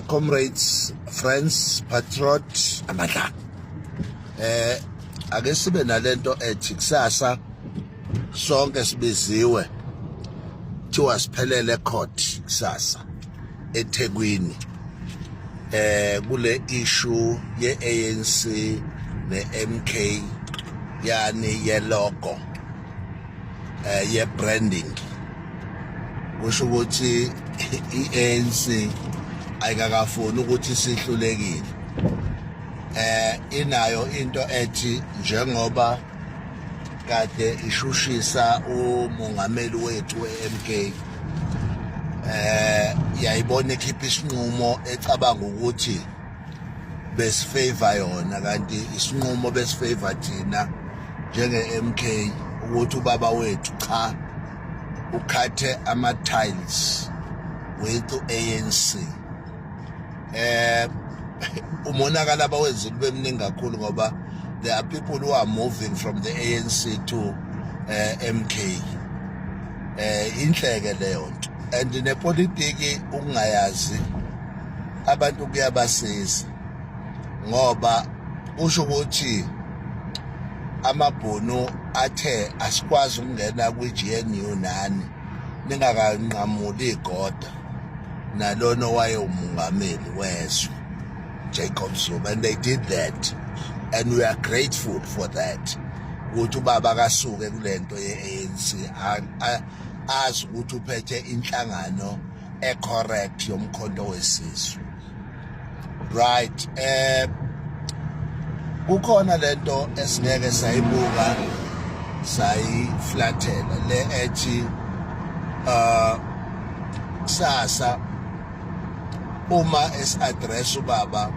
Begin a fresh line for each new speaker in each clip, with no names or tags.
Comrades, friends, patriot, amadla. Ake sibe nalento ethi kusasa sonke sibiziwe thiwa siphelele court kusasa eThekwini kule issue ye-ANC ne-MK yani ye-logo ye-branding. Kusho ukuthi i-ANC ayikakafuni ukuthi sihlulekile. Inayo into ethi njengoba kade ishushisa umongameli wethu we-MK yayibona ekhipha isinqumo ecabanga ukuthi besifavor yona, kanti isinqumo besifavor thina njenge-MK ukuthi ubaba wethu cha ukhathe ama-tiles with ANC. Umonakala abawenzile bemningi kakhulu ngoba there are people who are moving from the ANC to MK. Inhleke leyo nto, and nepolitiki ukungayazi abantu kuyabasiza ngoba usho ukuthi amabhunu athe asikwazi ukungena kwi-GNU nani ningakanqamuli igoda nalona waye umongameli wezwe Jacob Zuma, and they did that, and we are grateful for that. Ukuthi ubaba kasuke kulento ye-ANC azi ukuthi uphethe inhlangano correct yomkhonto wesizwe. Right, kukhona lento esingeke sayibuka sayiflathela le ethi kusasa uma esi-address ubaba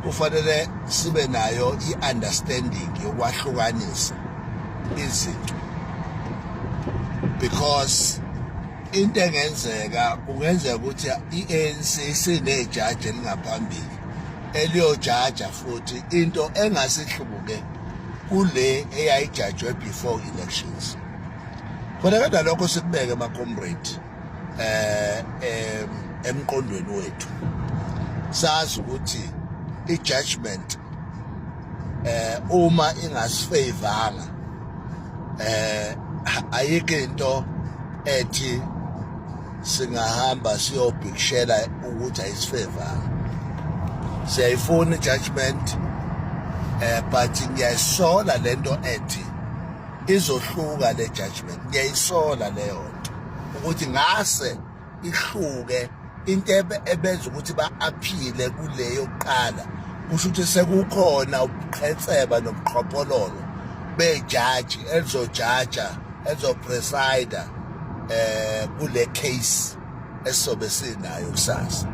kufanele sibe nayo i-understanding yokwahlukanisa izinto, because into engenzeka kungenzeka ukuthi i-ANC sinejaji elingaphambili eliyojaja futhi into engasihluke kule eyayijajwe before elections. Khona kodwa lokho sikubeke ma-comrade emqondweni wethu, sazi ukuthi i-judgment uma ingasifavanga ayikho into ethi singahamba siyobhikishela ukuthi ayisifavanga. Siyayifuna i-judgment, but ngiyayisola lento ethi izohluka le judgment. Ngiyayisola leyo nto ukuthi ngase ihluke into ebenza ukuthi ba-aphile kuleyo kuqala. Kusho ukuthi sekukhona ubuqhetseba nobuqhophololo bejaji elizojaja elizopresida kule case esizobe sinayo kusasa.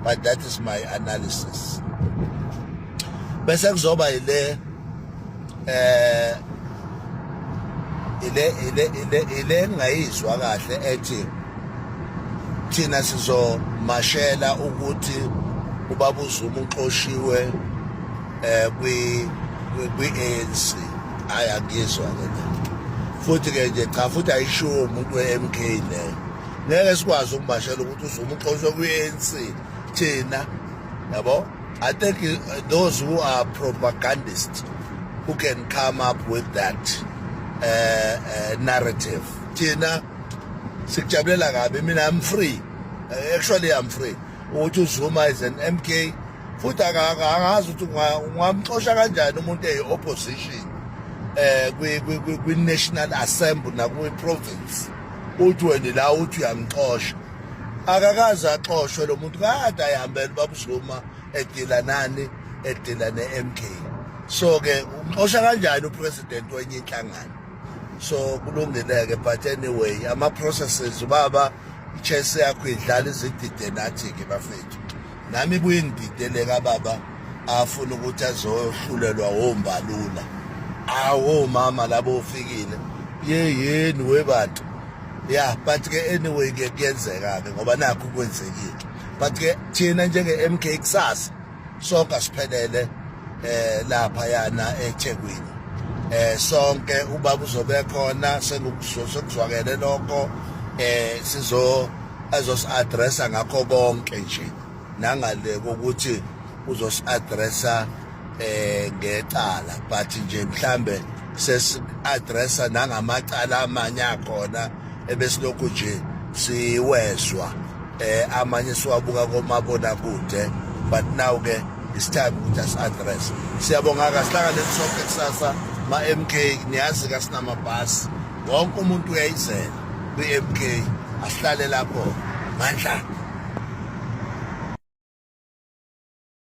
But that is my analysis. Bese kuzoba ile ngayizwa kahle ethi thina sizomashela ukuthi ubaba uZuma uxoshiwe kwi-ANC. Ayangizwa ke futhi ke nje cha futhi ayisho umuntu we-MK leyo. Ngeke sikwazi ukumashela ukuthi uZuma uxoshwe kwi-ANC thina, yabo. I think those who are propagandists who can come up with that narrative. Thina sikujabulela kabi. Mina I'm free, actually I'm free ukuthi uZuma is an MK futhi angazi ukuthi ungamxosha kanjani umuntu eyi-opposition kwi-National Assembly nakwi-province uthi wena la uthi uyamxosha. Akakaze axoshwe lo muntu, kade ayihambele ubaba uZuma edila nani, edila ne-MK. So ke umxosha kanjani upresident wenye inhlangano? So kulungeleke, but anyway ama-processes ubaba i-chess yakho idlala izidide nathi-ke bafethu. Nami ibuye ingididele baba afuna ukuthi azohlulelwa wombalula. Mama labo ufikile yeni webantu. Yeah, but ke anyway ke kuyenzeka-ke ngoba nakho kwenzekile. But ke thina njenge-MK kusasa sonke asiphelele lapha yana eThekwini. Sonke ubaba uzobe khona sekuzwakele lokho addressa ngakho konke nje nangale ukuthi addressa ngecala but nje mhlambe addressa nangamacala amanye akhona ebesilokhu nje siwezwa amanye siwabuka komabonakude but now ke it's time ukuthi address. Siyabonga kasihlangane sonke kusasa ma MK niyazi ka sinamabhasi wonke umuntu uyayizela kwi MK asihlale lapho mandla.